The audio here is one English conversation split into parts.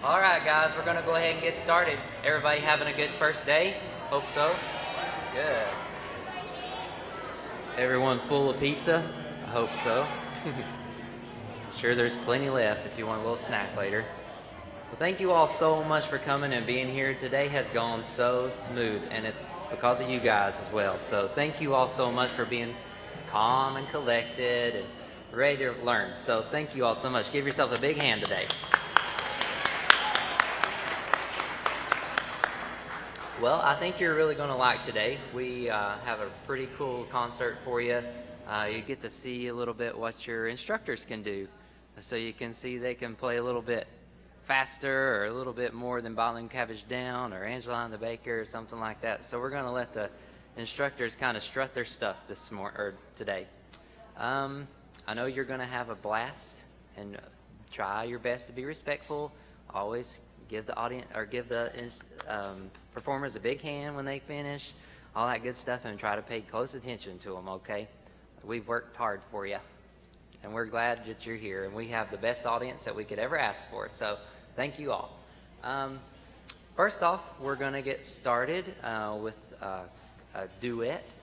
All right, guys, we're going to go ahead and get started. Everybody having a good first day? Hope so. Good. Everyone full of pizza? I hope so. I'm sure there's plenty left if you want a little snack later. Well, thank you all so much for coming and being here. Today has gone so smooth, and it's because of you guys as well. So thank you all so much for being calm and collected and ready to learn. So thank you all so much. Give yourself a big hand today. Well, I think you're really going to like today. We have a pretty cool concert for you. You get to see a little bit what your instructors can do. So you can see they can play a little bit faster or a little bit more than Bottling Cabbage Down or Angeline the Baker or something like that. So we're going to let the instructors kind of strut their stuff today. I know you're going to have a blast and try your best to be respectful. Always give the audience or give the performers a big hand when they finish, all that good stuff, and try to pay close attention to them, okay? We've worked hard for you, and we're glad that you're here, and we have the best audience that we could ever ask for, so thank you all. First off, we're going to get started with a duet.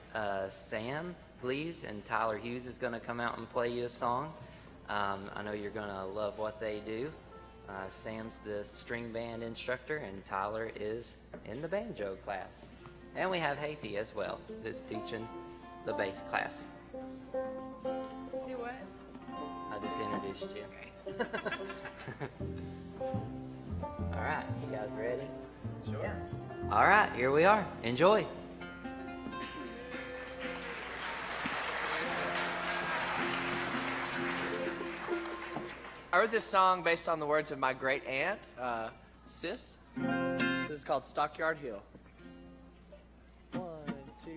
Sam Gleaves and Tyler Hughes is going to come out and play you a song. I know you're going to love what they do. Sam's the string band instructor, and Tyler is in the banjo class. And we have Hazy as well, who's teaching the bass class. Do what? I just introduced you. Okay. All right, you guys ready? Sure. Yeah. All right, here we are. Enjoy. I wrote this song based on the words of my great aunt, Sis. This is called Stockyard Hill. 1, 2,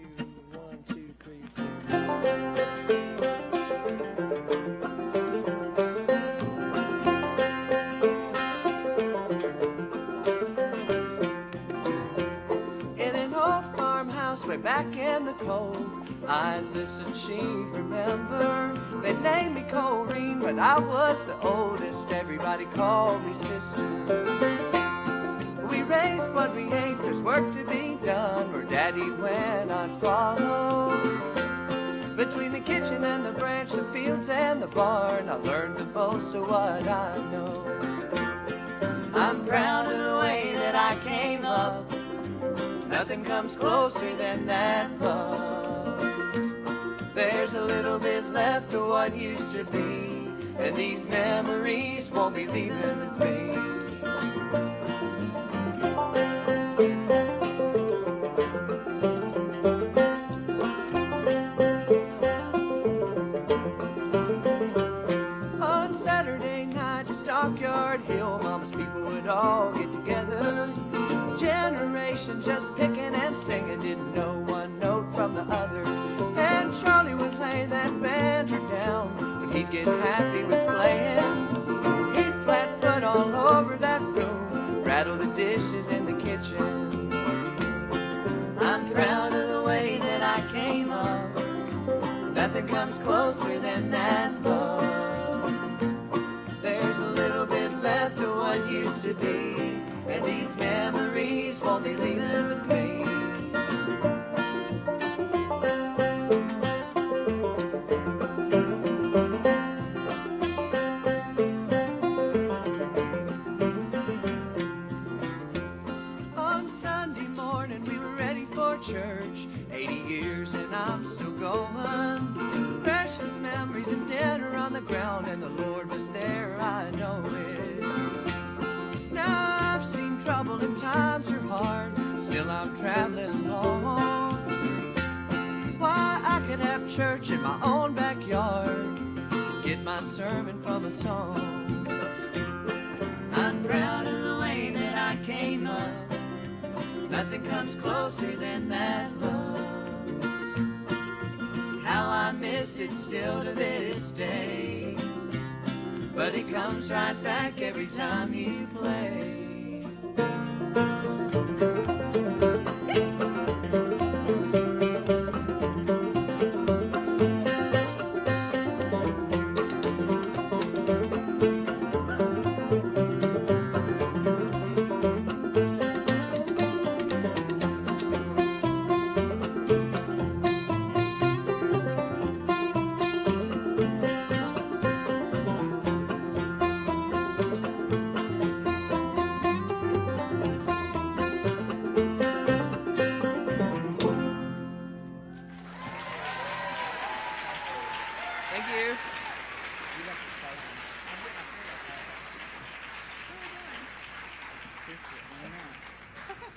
1, 2, 3, 4. In an old farmhouse way back in the cove, I'd listen, she'd remember. They named me Corrine, but I was the oldest. Everybody called me sister. We raised what we ate, there's work to be done. Where Daddy went, I'd follow. Between the kitchen and the branch, the fields and the barn, I learned the most of what I know. I'm proud of the way that I came up. Nothing comes closer than that love. There's a little bit left of what used to be, and these memories won't be leaving with me. On Saturday night, Stockyard Hill, Mama's people would all get together. Generation just picking and singing, didn't know one note from the other. And Charlie would lay that banjo down when he'd get happy with playing. He'd flat foot all over that room, rattle the dishes in the kitchen. I'm proud of the way that I came up. Nothing comes closer than that love. There's a little bit left of what used to be, and these memories won't be leaving with me. On Sunday morning we were ready for church. 80 years and I'm still going. Precious memories of dinner on the ground, and the Lord was there, I know it. Now I've seen trouble and times are hard, still I'm traveling along. Why, I could have church in my own backyard, get my sermon from a song. I'm proud of the way that I came up. Nothing comes closer than that love. How I miss it still to this day, but it comes right back every time you play.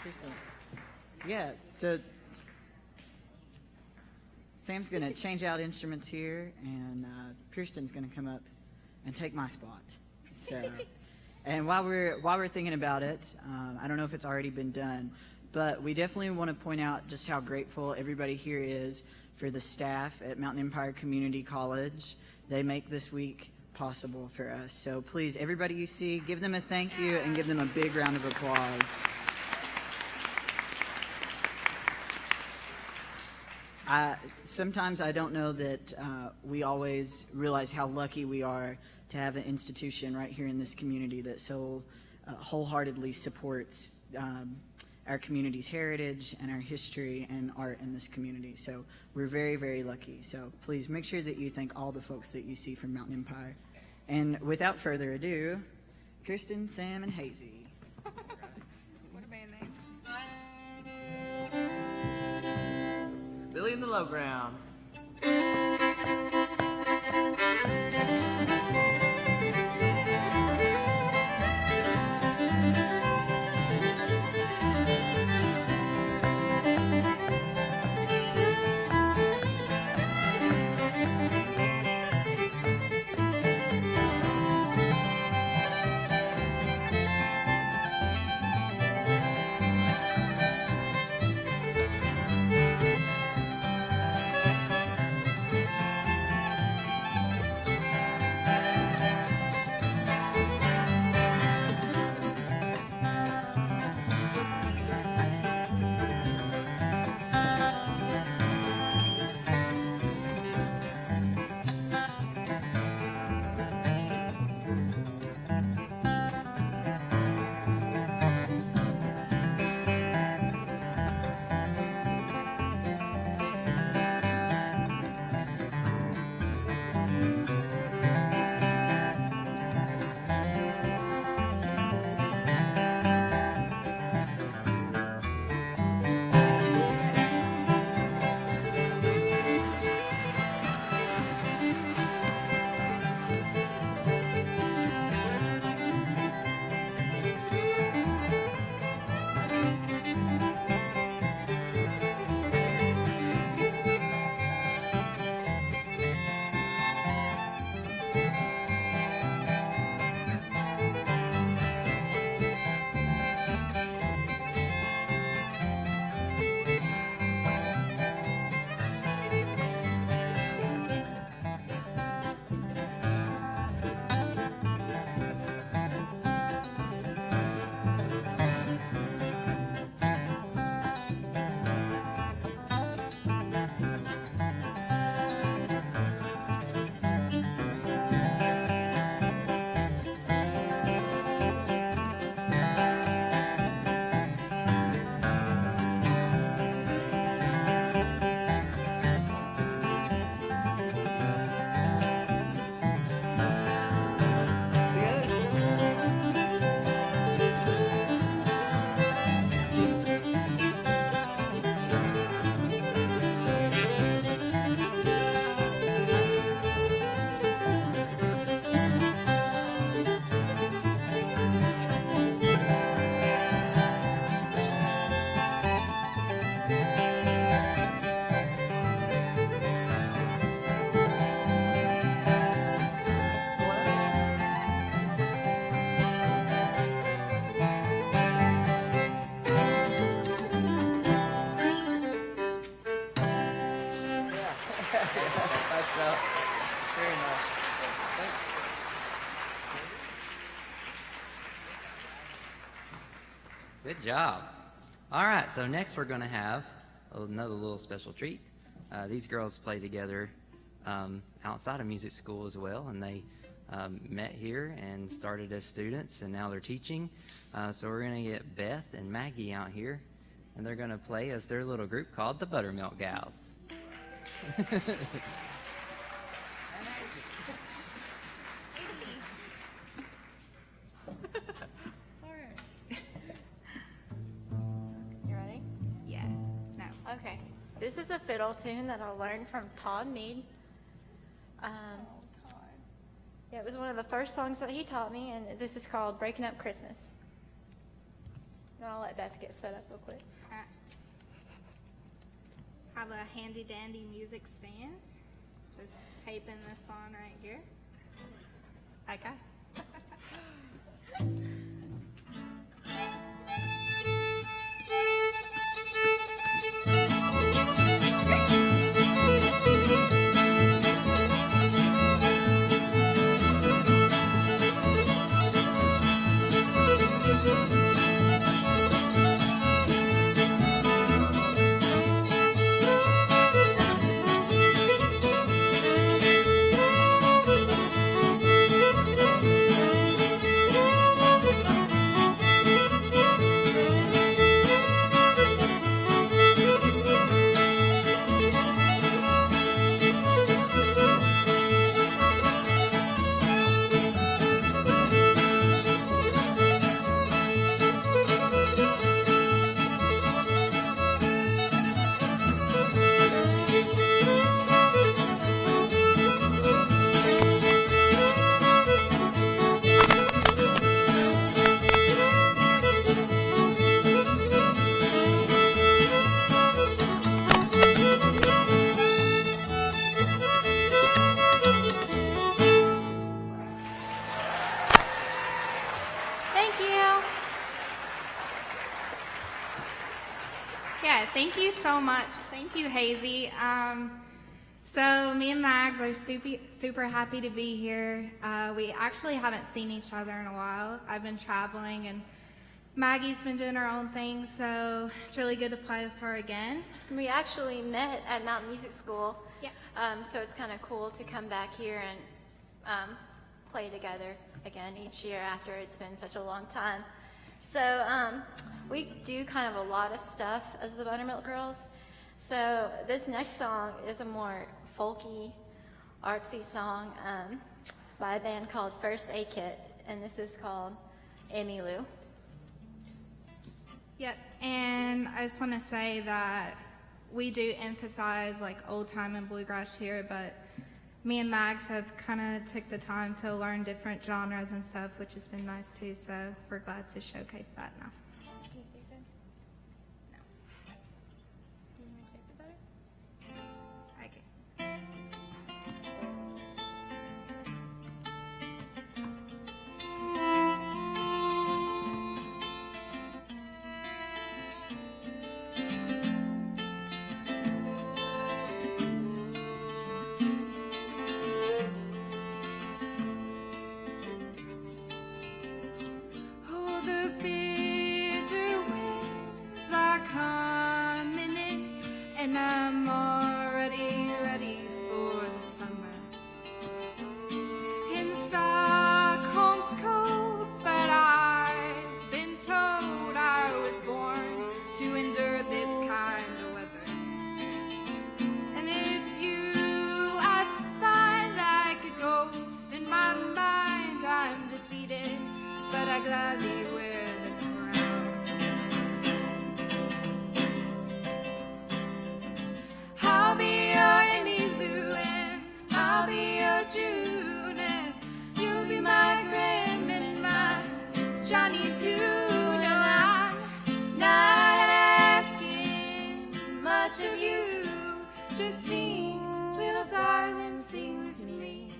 Kristen. Yeah, so Sam's going to change out instruments here, and Kirsten's going to come up and take my spot. So, and while we're thinking about it, I don't know if it's already been done, but we definitely want to point out just how grateful everybody here is for the staff at Mountain Empire Community College. They make this week possible for us. So please, everybody you see, give them a thank you and give them a big round of applause. Sometimes I don't know that we always realize how lucky we are to have an institution right here in this community that so wholeheartedly supports our community's heritage and our history and art in this community. So we're very, very lucky. So please make sure that you thank all the folks that you see from Mountain Empire. And without further ado, Kirsten, Sam, and Hazy. What a band name. Billy in the Low Ground. Very nice. Thanks. Good job. All right, so next we're going to have another little special treat. These girls play together outside of music school as well, and they met here and started as students, and now they're teaching. So we're going to get Beth and Maggie out here, and they're going to play as their little group called the Buttermilk Gals. You ready? Yeah. No. Okay. This is a fiddle tune that I learned from Todd Mead. Yeah, it was one of the first songs that he taught me, and this is called Breaking Up Christmas. then I'll let Beth get set up real quick. Have a handy dandy music stand. Just taping this on right here. Okay. Thank you. Yeah, thank you so much. Thank you, Hazy. So me and Mags are super happy to be here. We actually haven't seen each other in a while. I've been traveling and Maggie's been doing her own thing, so it's really good to play with her again. We actually met at Mountain Music School. Yeah. So it's kind of cool to come back here and play together again each year after it's been such a long time. So we do kind of a lot of stuff as the Buttermilk Girls. So this next song is a more folky, artsy song by a band called First Aid Kit, and this is called Emmylou. Yep, and I just want to say that we do emphasize like old time and bluegrass here, but me and Mags have kind of took the time to learn different genres and stuff, which has been nice too, so we're glad to showcase that now. Can you see it good? No. Do you want to tape it better? Okay. Oh, the bitter winds are coming in, and I'm already ready for the summer. And Stockholm's cold, but I've been told I was born to endure this kind of weather. And it's you I find like a ghost in my mind. I'm defeated, but I gladly wear the crown. I'll be your Emmylou and I'll be your June, and you'll be my Graham and my Johnny too. No, I'm not asking much of you. Just sing, little darling, sing with me.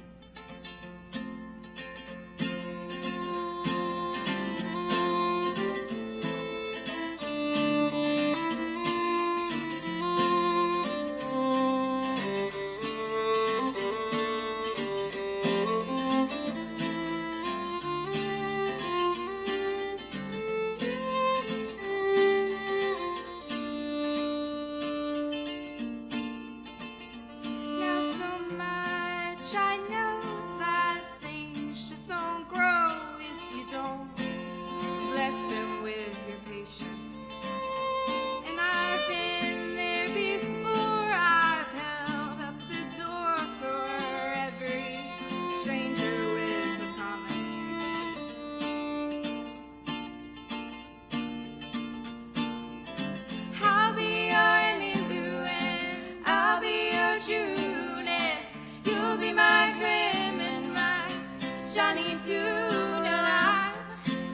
Now so much I know that things just don't grow if you don't bless them with your patience. And I've been there before. I've held up the door for every stranger with a promise. I'll be your Emmylou and I'll be your June, and you'll be my Graham and my Johnny too. No, I'm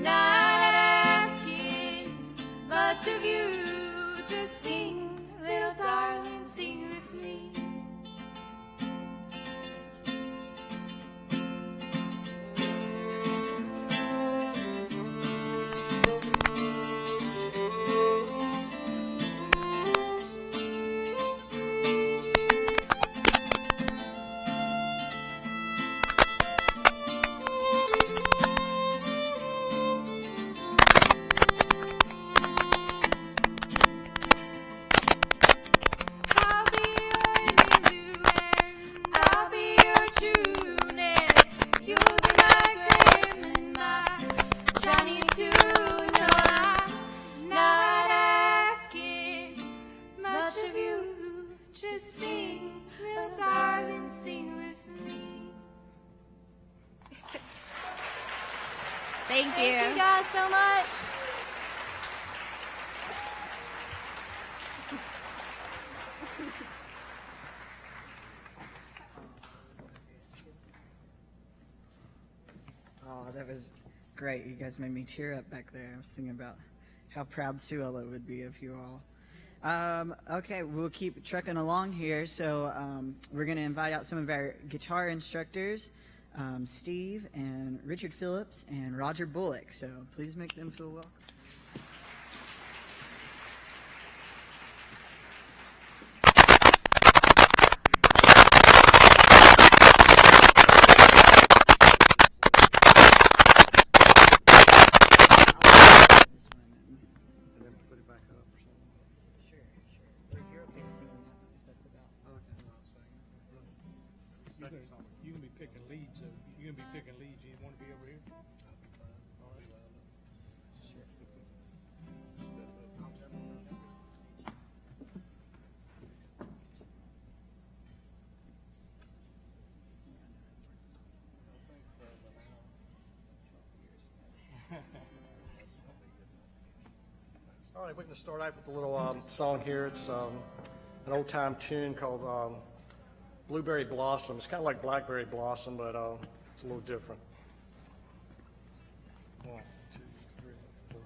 not asking much of you. Just sing, little darling, sing with me. I'll be your Hindu and I'll be your tune, and you'll be my grim and my shiny too. No, I'm not asking much of you. Just sing, little darling, sing with me. Thank you. Thank you guys so much. Oh, that was great. You guys made me tear up back there. I was thinking about how proud Sue Ella would be of you all. Okay, we'll keep trucking along here. So we're going to invite out some of our guitar instructors, Steve and Richard Phillips and Roger Bullock. So please make them feel welcome. This one in. And then put it back up or something. Sure. If you're okay singing that one, if that's about. Okay, no, I'm saying. You can be picking leads. You can be picking leads. You want to be over here? All right. Sure. All right, we're going to start out with a little song here. It's an old-time tune called Blueberry Blossom. It's kind of like Blackberry Blossom, but it's a little different. 1, 2, 3, 4.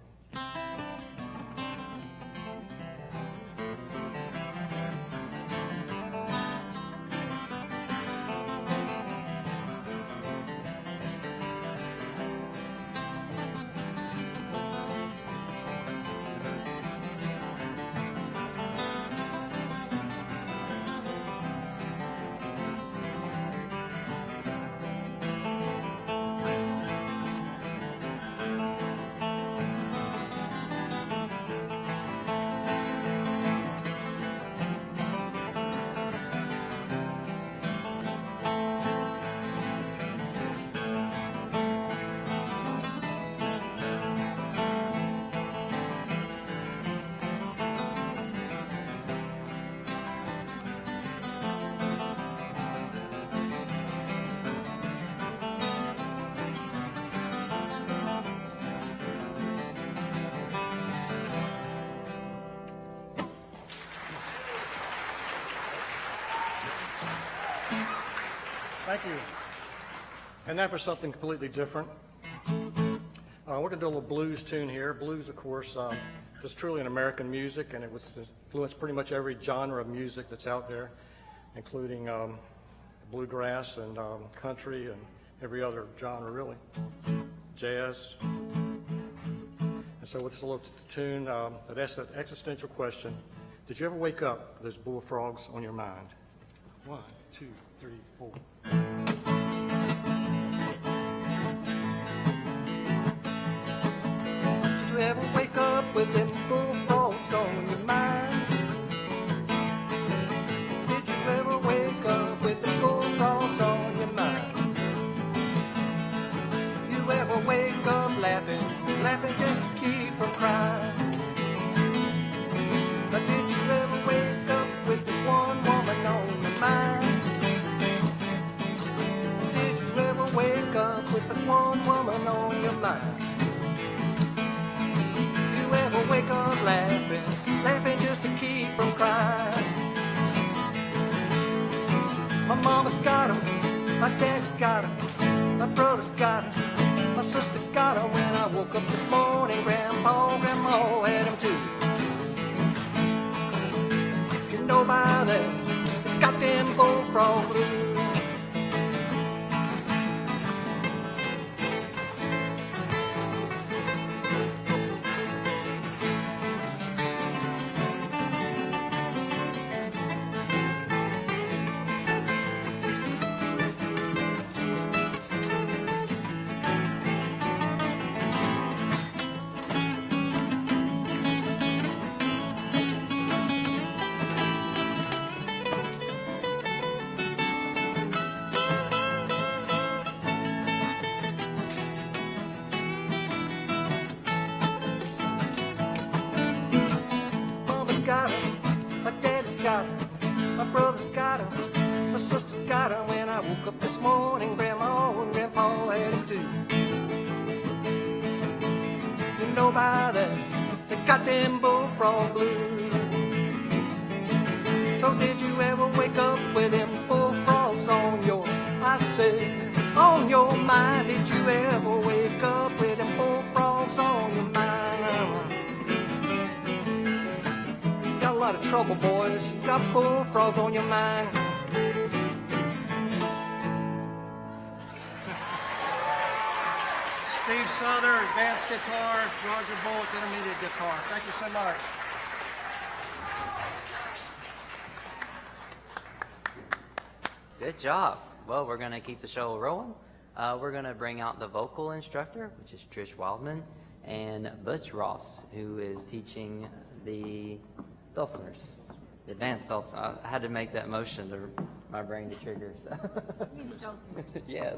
Thank you. And now for something completely different. We're going to do a little blues tune here. Blues, of course, is truly an American music, and it was influenced pretty much every genre of music that's out there, including bluegrass and country and every other genre, really. Jazz. And so with this little tune that asks that existential question, did you ever wake up with those bullfrogs on your mind? 1, 2, 3, 4. Did you ever wake up with them bullfrogs on your mind? Did you ever wake up with the bullfrogs on your mind? You ever wake up laughing just to keep from crying? But did you ever wake up with the one woman on your mind? Did you ever wake up with the one woman on your mind? You ever wake up laughing just to keep from crying? My mama's got 'em, my dad's got 'em, my brother's got 'em, my sister got 'em. When I woke up this morning, Grandpa, Grandma had 'em too. got her, my brother's got her, my sister's got her. When I woke up this morning, Grandma and Grandpa had them too. You know by that, they got them bullfrog blues. So did you ever wake up with them bullfrogs on your, I said, on your mind? Did you ever wake up with them bullfrogs on your mind? You got a lot of trouble, boys. You got bullfrogs on your mind. Steve Souther, advanced guitar, Roger Bullock, intermediate guitar. Thank you so much. Good job. Well, we're going to keep the show rolling. We're going to bring out the vocal instructor, which is Trish Wildman, and Butch Ross, who is teaching the dulcimers, the advanced dulcimer. I had to make that motion to my brain to trigger. So. Yes.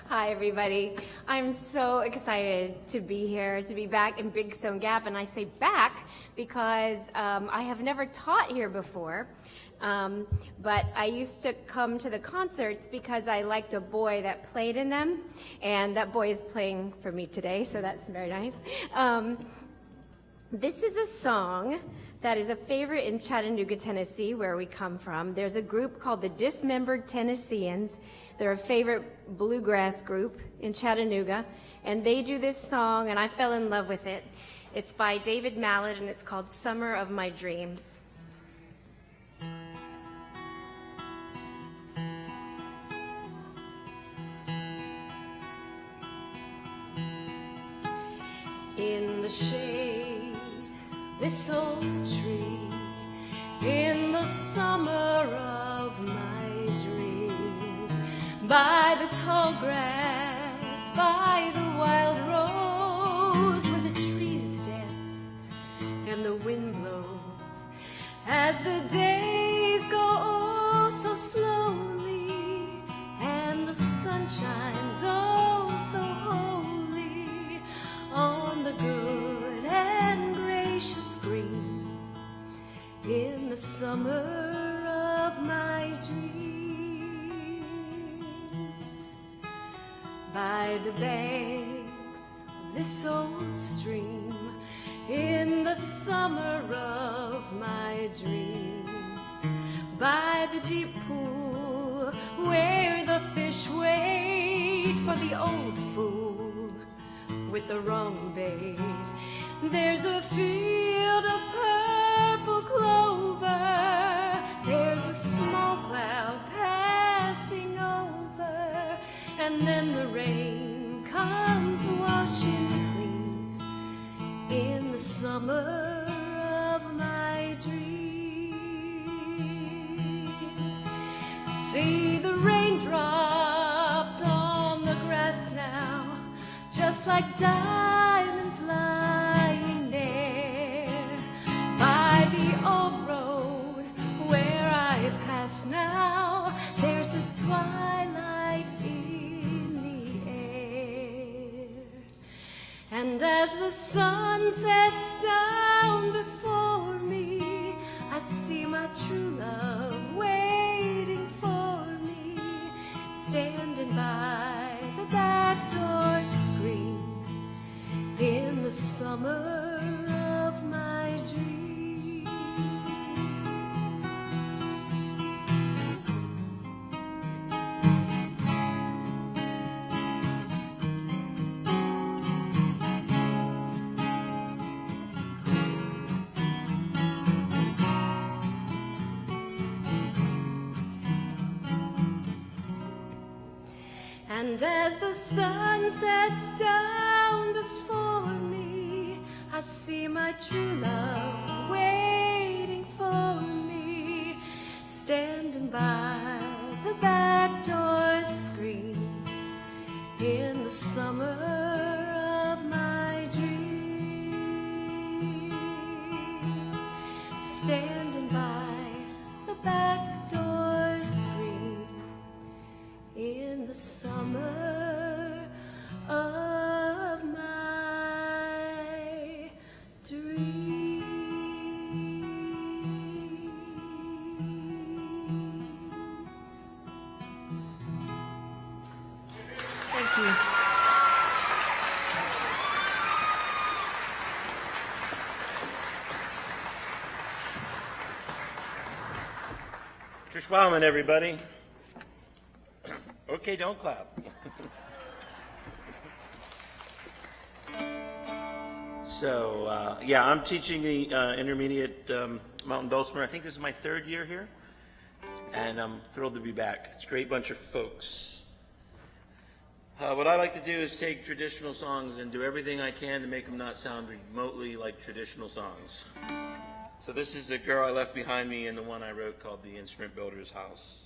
Hi, everybody. I'm so excited to be here, to be back in Big Stone Gap. And I say back because I have never taught here before. But I used to come to the concerts because I liked a boy that played in them. And that boy is playing for me today, so that's very nice. This is a song that is a favorite in Chattanooga, Tennessee, where we come from. There's a group called the Dismembered Tennesseans. They're a favorite bluegrass group in Chattanooga, and they do this song, and I fell in love with it. It's by David Mallet, and it's called Summer of My Dreams. In the shade, this old tree, in the summer of my dreams, by the tall grass, by the wild rose, where the trees dance and the wind blows, as the days go oh so slowly, and the sun shines oh so holy on the good and gracious green, in the summer of my dreams. By the banks of this old stream, in the summer of my dreams, by the deep pool where the fish wait for the old fool with the wrong bait, there's a field of purple clover, there's a small cloud passing over, and then the rain comes washing clean in the summer of my dreams. See the raindrops on the grass now, just like diamonds lying there by the old road where I pass now. There's a twilight in the air, and as the sun sets down before me, I see my true love waiting for me, standing by the back door screen in the summer of my dreams. And as the sun sets down before me, I see my true love waiting for me, standing by the back door screen in the summer of my dreams, standing by the back door screen in the summer of my dreams. Schwalman, everybody. Okay, don't clap. So, yeah, I'm teaching the intermediate mountain dulcimer. I think this is my 3rd year here, and I'm thrilled to be back. It's a great bunch of folks. What I like to do is take traditional songs and do everything I can to make them not sound remotely like traditional songs. So this is the girl I left behind me and the one I wrote called The Instrument Builder's House.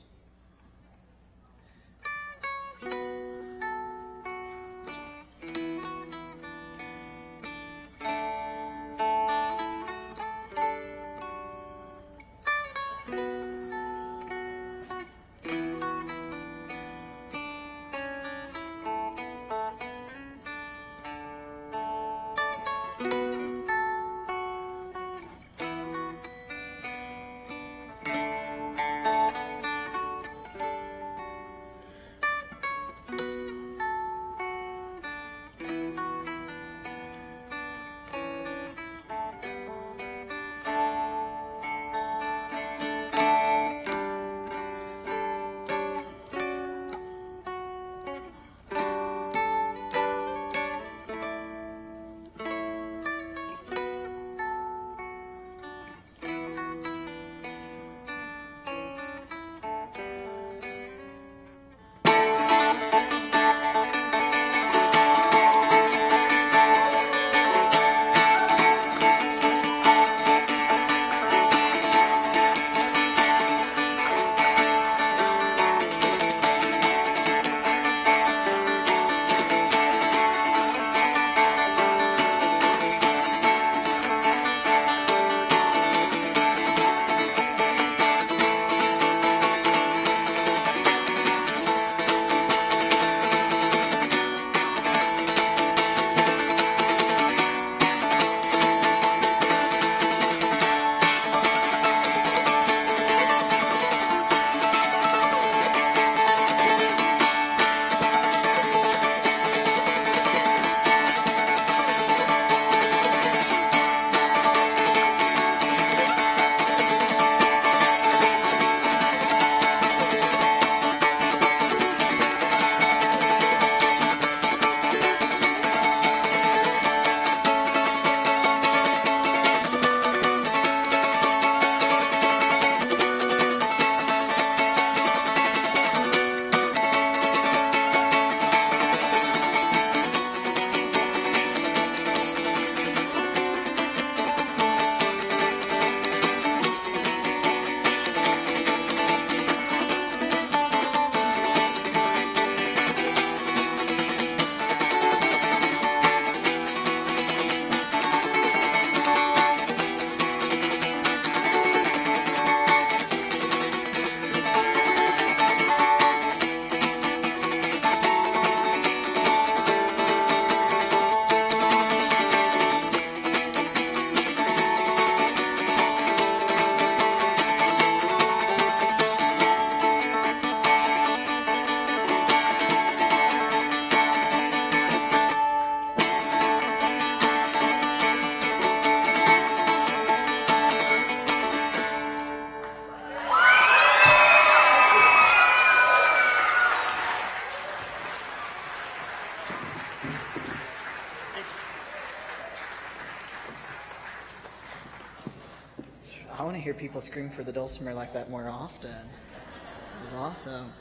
I want to hear people scream for the dulcimer like that more often. It's awesome.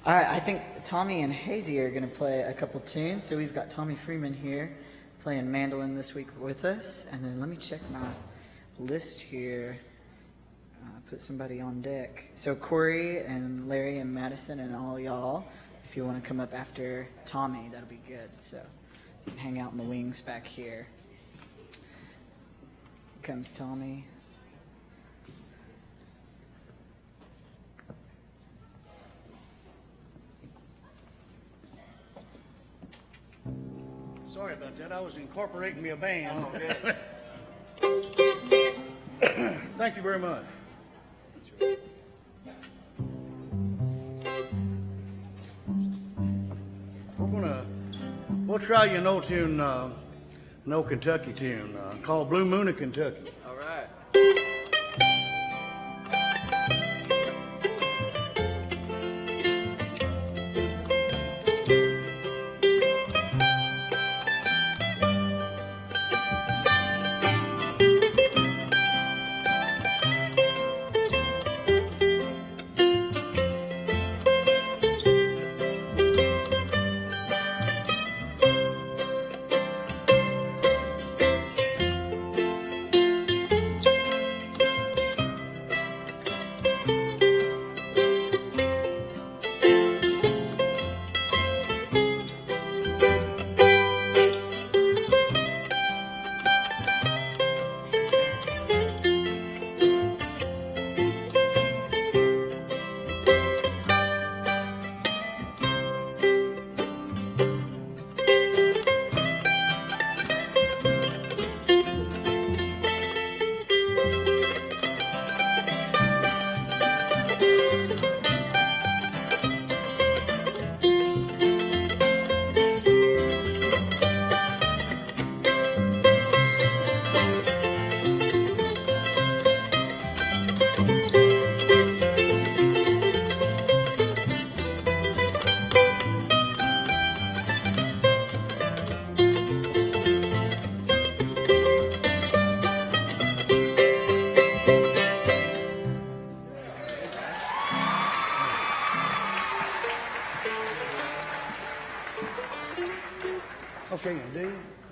All right, I think Tommy and Hazy are going to play a couple tunes. So we've got Tommy Freeman here playing mandolin this week with us. And then let me check my list here. Put somebody on deck. So Corey and Larry and Madison and all y'all, if you want to come up after Tommy, that'll be good. So you can hang out in the wings back here. Here comes Tommy. Sorry about that. I was incorporating me a band. Thank you very much. We'll try you an old tune, an old Kentucky tune called Blue Moon of Kentucky. All right.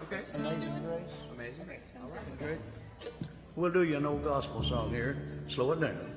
Okay. Amazing Grace. Amazing. All right. Great. We'll do you an old gospel song here. Slow it down.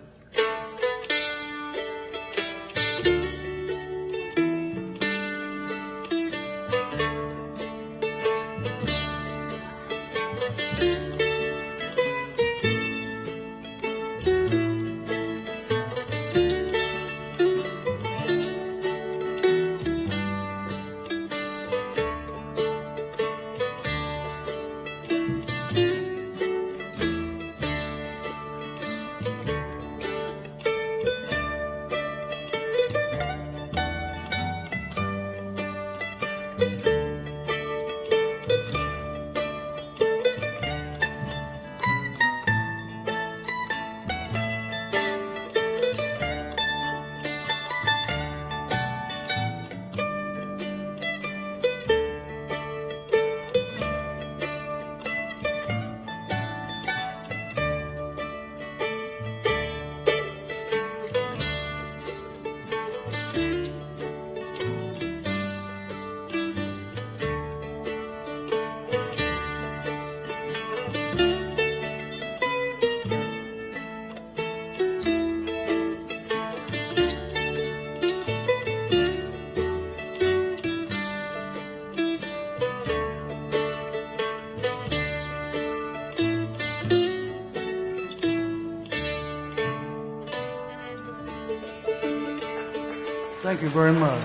Thank you very much.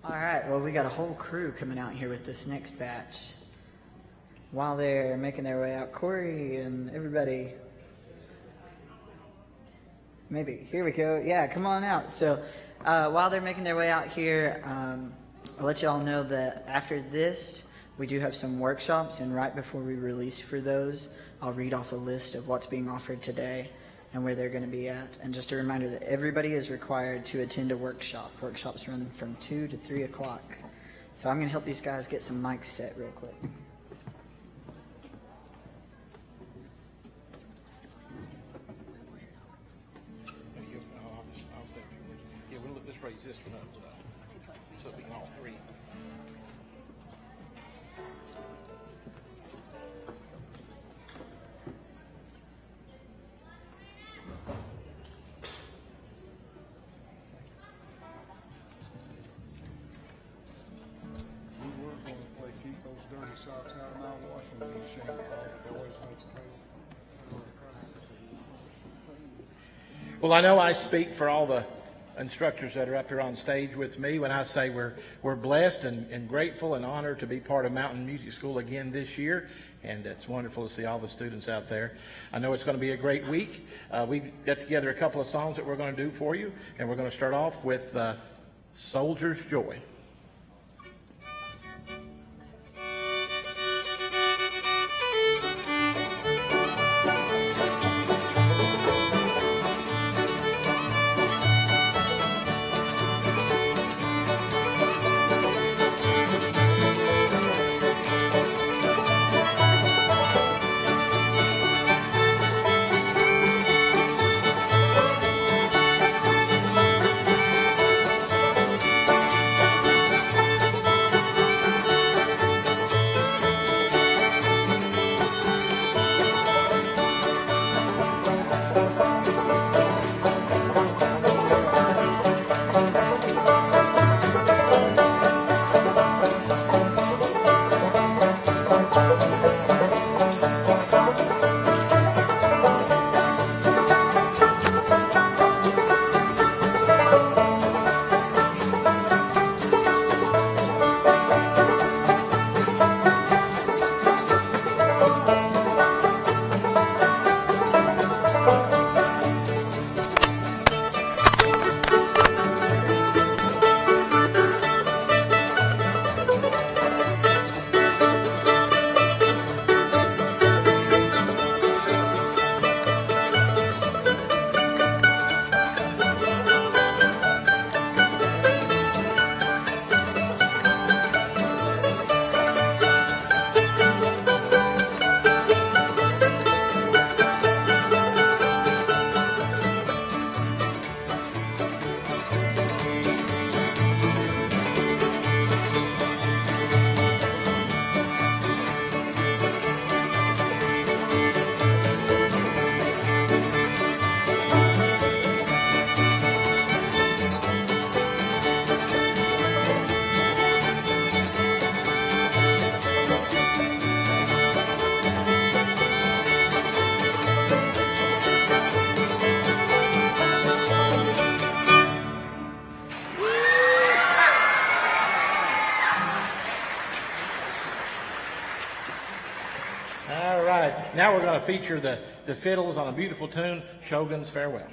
All right, well, we got a whole crew coming out here with this next batch. While they're making their way out, Corey and everybody, maybe, here we go. Yeah, come on out. So while they're making their way out here, I'll let you all know that after this, we do have some workshops, and right before we release for those, I'll read off a list of what's being offered today and where they're going to be at. And just a reminder that everybody is required to attend a workshop. Workshops run from 2 to 3 o'clock. So I'm going to help these guys get some mics set real quick. Yeah, we'll just raise this one up so we can all three. Keep those dirty socks out of my washing machine. It always makes clean. Well, I know I speak for all the instructors that are up here on stage with me when I say we're blessed and grateful and honored to be part of Mountain Music School again this year, and it's wonderful to see all the students out there. I know it's going to be a great week. We got together a couple of songs that we're going to do for you, and we're going to start off with Soldier's Joy. Now we're going to feature the fiddles on a beautiful tune, Shogun's Farewell.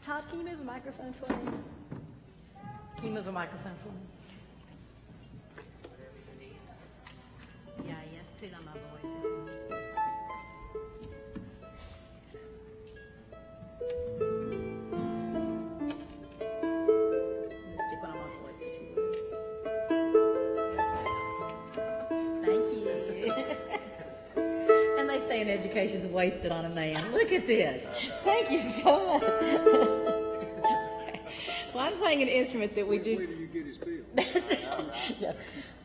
Todd, can you move a microphone for me? Can you move a microphone for me? Yeah, yes, put on my voice. Stick one on my voice if you would. Thank you. And they say an education's wasted on a man. Look at this. Thank you so much. Okay. Well, I'm playing an instrument that we do. Where do you get his bill? Yeah.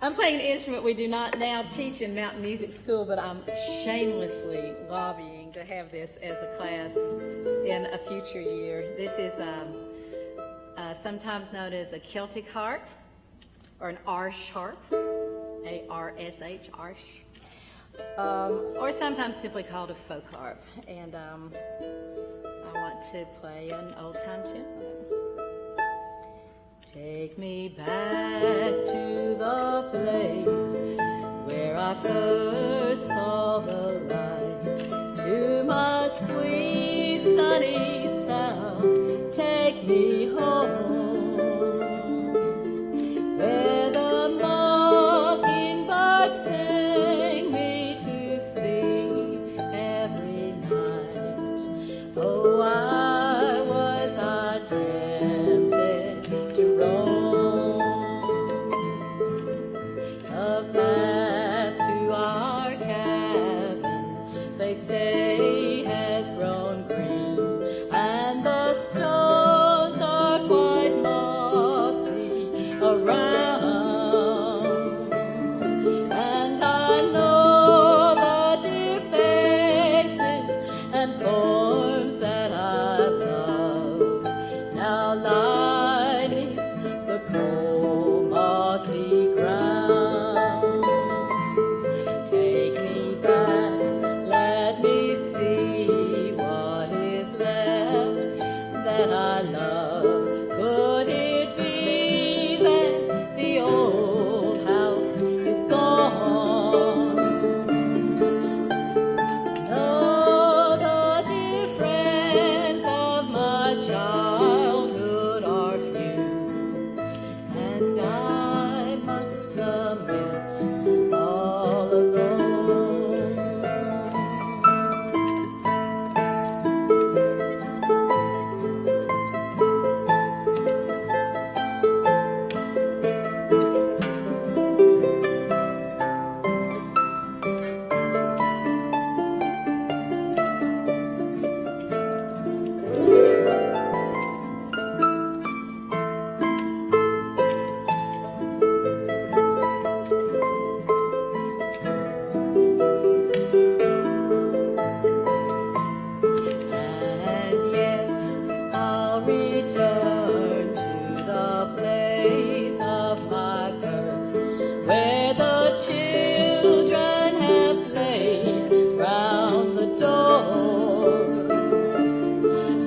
I'm playing an instrument we do not now teach in Mountain Music School, but I'm shamelessly lobbying to have this as a class in a future year. This is sometimes known as a Celtic harp or an Arsh harp, A-R-S-H, Arsh. Or sometimes simply called a folk harp. And I want to play an old-time tune. Take me back to the place where I first saw the light, to my sweet sunny south, take me home. the path to our cabin, they say, has grown green, and the stones are quite mossy around. And I know the dear faces and forms that I've loved now lie beneath the cold mossy ground. Take me back, let me see what is left that I love. Could it be that the old house is gone? No, the dear friends of my childhood are few, and I must lament all alone. And yet I'll return to the place of my birth, where the children have played round the door,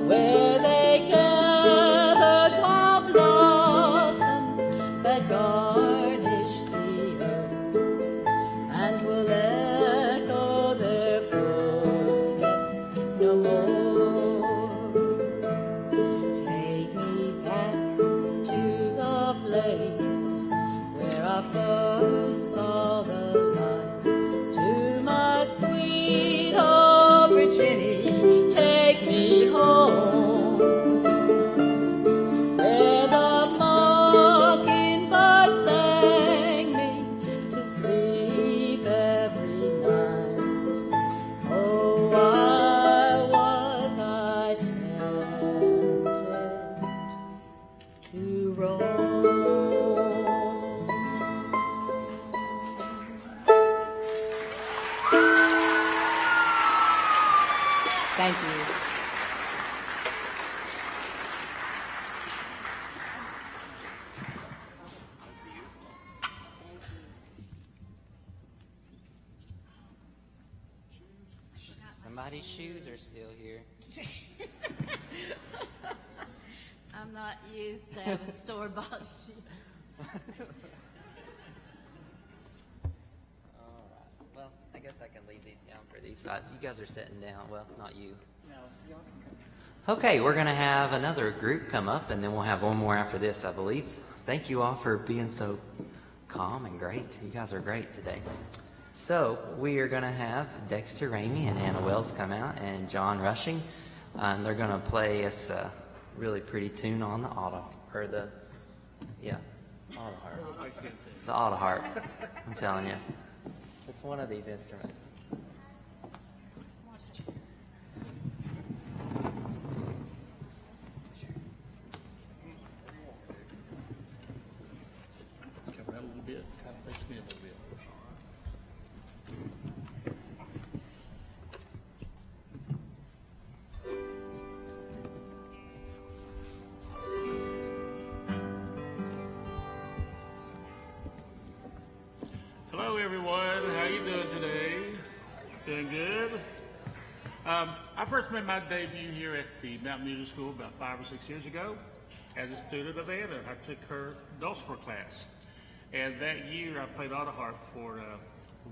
where they gathered wild blossoms that garnish the earth, and will echo their footsteps no more. Take me back to the place where I first saw the light. To my sweet old Virginia, take me home, where the mockingbird sang me to sleep every night. Oh, why was I tempted to roam? Thank you. Somebody's shoes are still here. I'm not used to having store-bought shoes. Well, I guess I can leave these down for these spots. You guys are sitting down. Well, not you. Okay, we're going to have another group come up, and then we'll have one more after this, I believe. Thank you all for being so calm and great. You guys are great today. So we are going to have Dexter Ramey and Anna Wells come out, and John Rushing, and they're going to play us a really pretty tune on the auto harp. The auto harp. I'm telling you, it's one of these instruments. Come around a little bit, kind of face me a little bit. Hello, everyone. How you doing today? Doing good? I first made my debut here at the Mountain Music School about 5 or 6 years ago as a student of Anna. I took her dulcimer class, and that year I played auto harp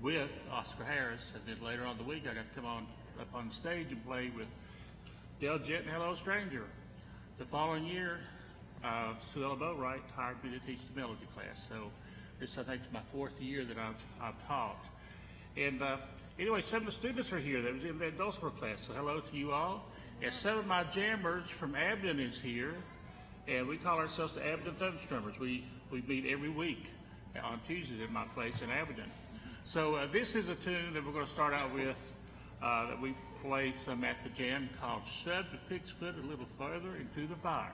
with Oscar Harris, and then later on the week I got to come on up on the stage and play with Del Jett and Hello Stranger. The following year, Suella Boatwright hired me to teach the melody class, so this I think is my 4th year that I've taught. And anyway, some of the students are here that was in that dulcimer class, so hello to you all. And some of my jammers from Abden is here, and we call ourselves the Abden Thumbstrummers. We meet every week on Tuesdays at my place in Aberdeen. So this is a tune that we're going to start out with that we play some at the jam called Shove the Pig's Foot a Little Further Into the Fire.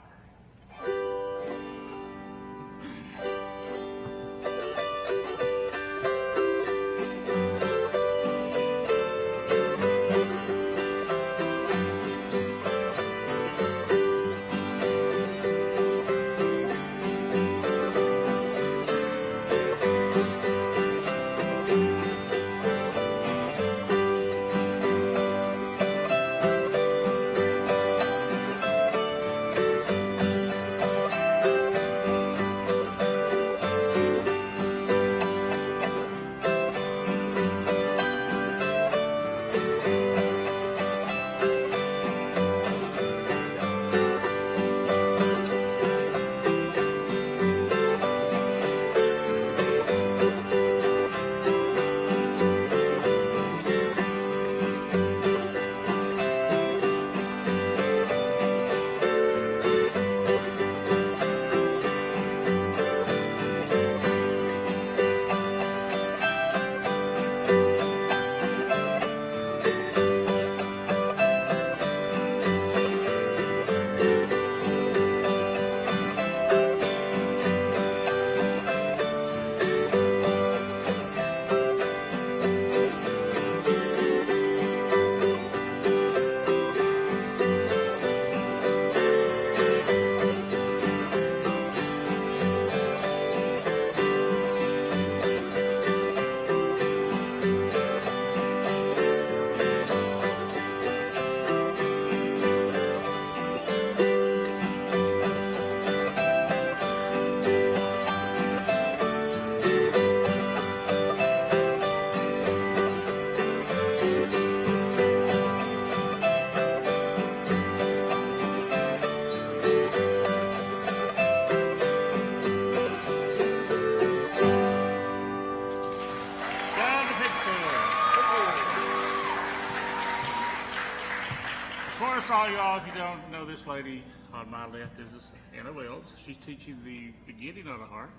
All y'all, if you don't know this lady on my left is Anna Wells. She's teaching the beginning of the harp.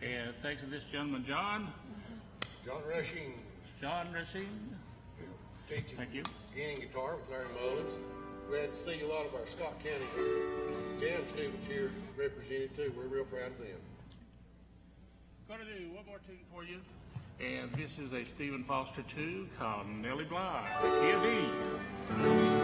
And thanks to this gentleman, John. John Rushing. John Rushing. Teaching Thank you. beginning guitar with Larry Mullins. Glad to see a lot of our Scott County jam students here represented too. We're real proud of them. Going to do one more tune for you. And this is a Stephen Foster tune called Nellie Bly, key of D.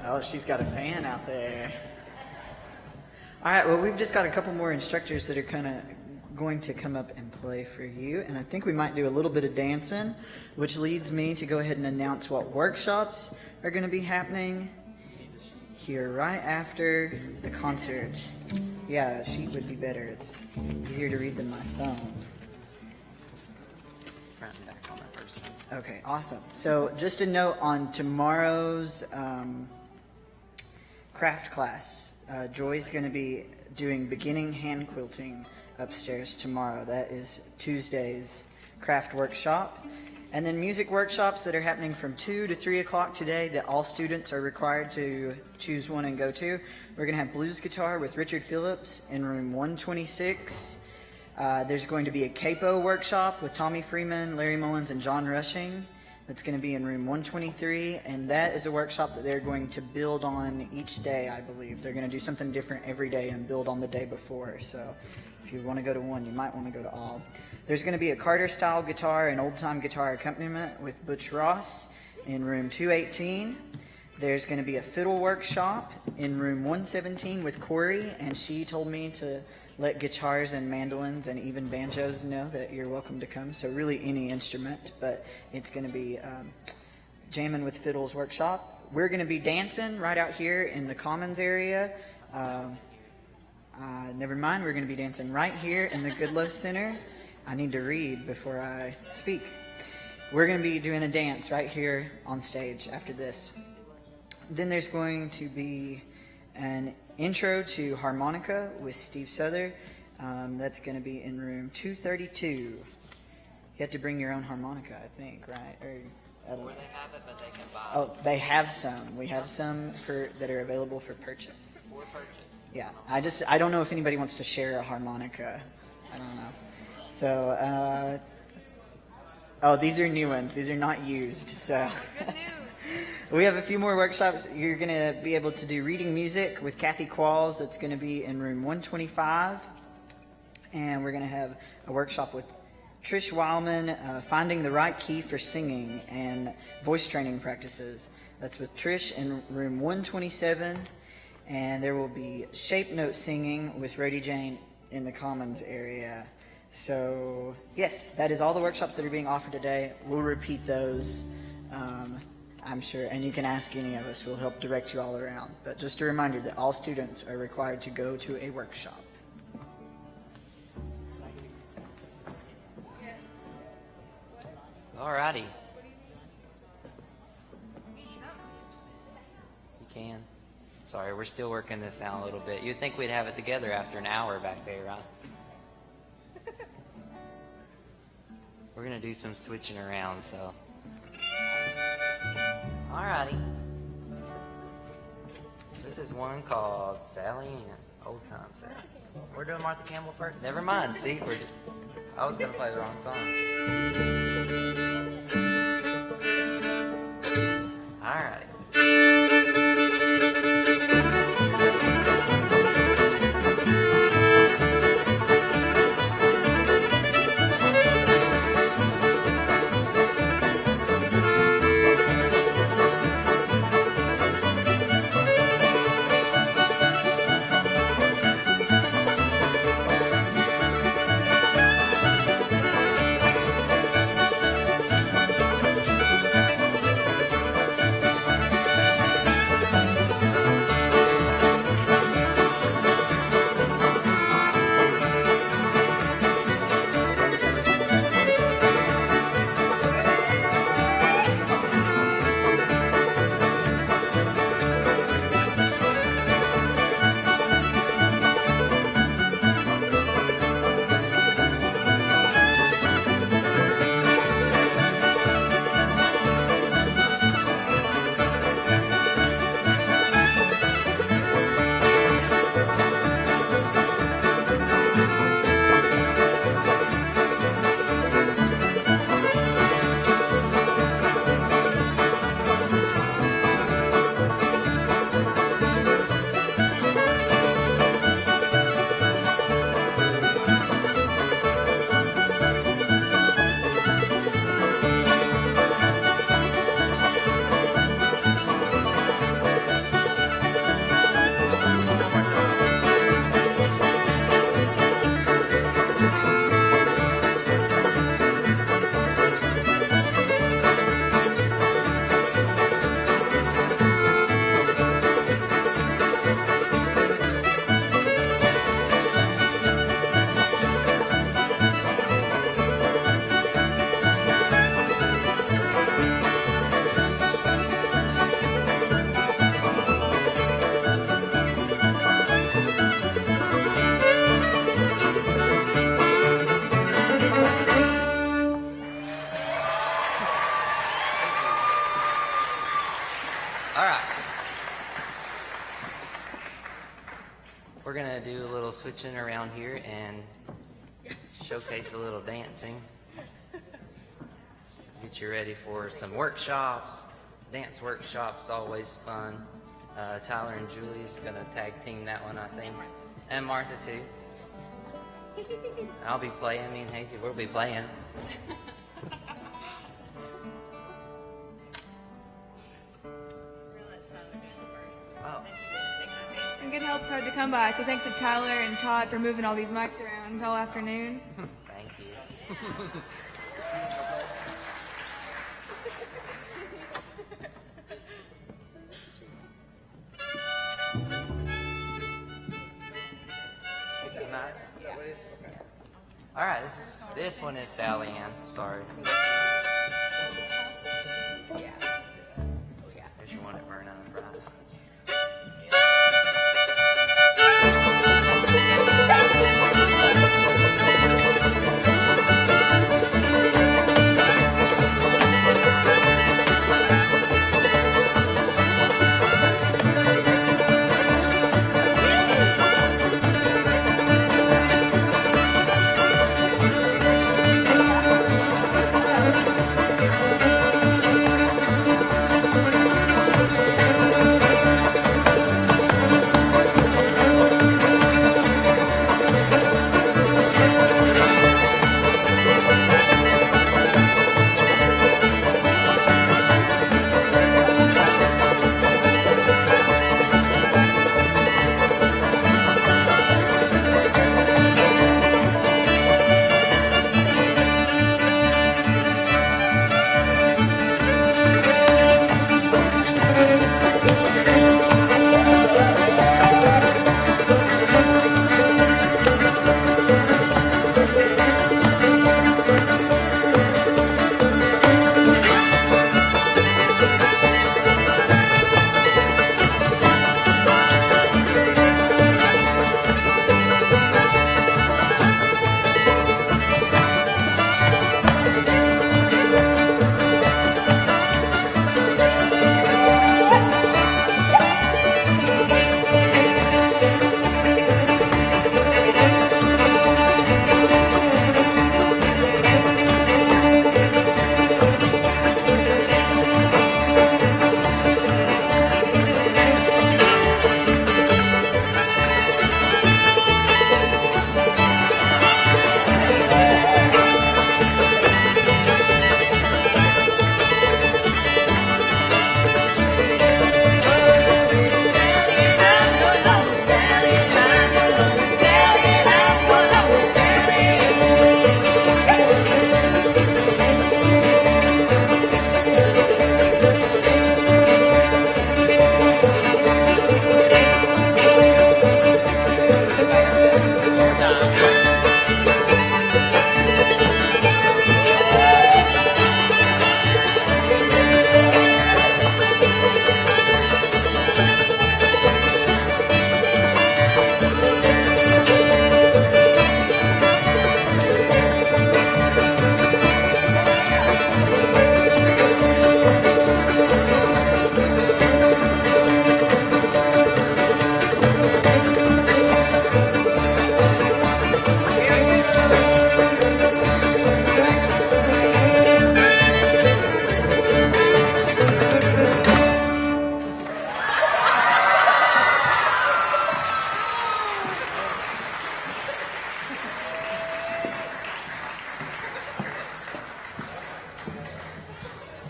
Oh, she's got a fan out there. All right, well, we've just got a couple more instructors that are kind of going to come up and play. play for you. And I think we might do a little bit of dancing, which leads me to go ahead and announce what workshops are going to be happening here right after the concert. Yeah, a sheet would be better. It's easier to read than my phone. Front and back on that first one. Okay, awesome. So just a note on tomorrow's craft class. Joy's going to be doing beginning hand quilting upstairs tomorrow. That is Tuesday's craft workshop. And then music workshops that are happening from 2 to 3 o'clock today that all students are required to choose one and go to. We're going to have blues guitar with Richard Phillips in room 126. There's going to be a capo workshop with Tommy Freeman, Larry Mullins, and John Rushing. That's going to be in room 123, and that is a workshop that they're going to build on each day, I believe. They're going to do something different every day and build on the day before. So if you want to go to one, you might want to go to all. There's going to be a Carter-style guitar and old-time guitar accompaniment with Butch Ross in room 218. There's going to be a fiddle workshop in room 117 with Corey, and she told me to let guitars and mandolins and even banjos know that you're welcome to come. So really any instrument, but it's going to be Jamming with Fiddles workshop. We're going to be dancing right out here in the Commons area. Never mind, we're going to be dancing right here in the Goodlow Center. I need to read before I speak. We're going to be doing a dance right here on stage after this. Then there's going to be an intro to harmonica with Steve Souther. That's going to be in room 232. You have to bring your own harmonica, I think, right? Or Where they have it, but they can buy it. oh, they have some. We have some that are available for purchase. For purchase. Yeah, I don't know if anybody wants to share a harmonica. I don't know. So, oh, these are new ones. These are not used. So, Good news. we have a few more workshops. You're going to be able to do reading music with Kathy Qualls. That's going to be in room 125. And we're going to have a workshop with Trish Wildman, finding the right key for singing and voice training practices. That's with Trish in room 127. And there will be shape note singing with Rhodey Jane in the Commons area. So, yes, that is all the workshops that are being offered today. We'll repeat those, I'm sure, and you can ask any of us. We'll help direct you all around. But just a reminder that all students are required to go to a workshop. Alrighty. You can. Sorry, we're still working this out a little bit. You'd think we'd have it together after an hour back there, right? We're gonna do some switching around, so. Alrighty. This is one called Sally Ann, Old Time Sally. We're doing Martha Campbell first? Never mind, see? I was gonna play the wrong song. Alrighty. little switching around here and showcase a little dancing. Get you ready for some workshops. Dance workshops, always fun. Tyler and Julie's gonna tag team that one, I think. And Martha too. I'll be playing, me and Hazy, we'll be playing. And good help's hard to come by, so thanks to Tyler and Todd for moving all these mics around all afternoon. Thank you. All right, this one is Sally Ann. Sorry. If you want it burned out right.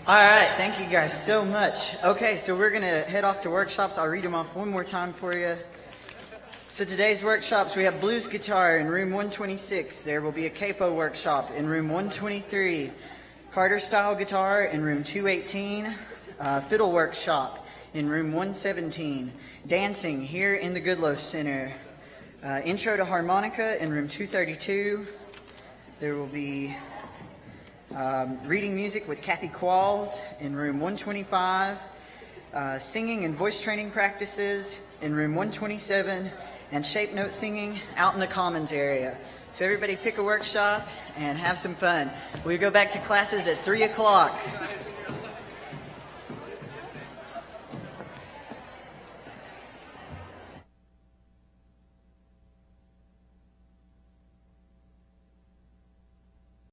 All right, thank you guys so much. Okay, so we're gonna head off to workshops. I'll read them off one more time for you. So today's workshops, we have blues guitar in room 126. There will be a capo workshop in room 123. Carter style guitar in room 218. Fiddle workshop in room 117. Dancing here in the Goodloe Center. Intro to harmonica in room 232. There will be reading music with Kathy Qualls in room 125, singing and voice training practices in room 127, and shape note singing out in the commons area. So everybody pick a workshop and have some fun. We go back to classes at 3 o'clock.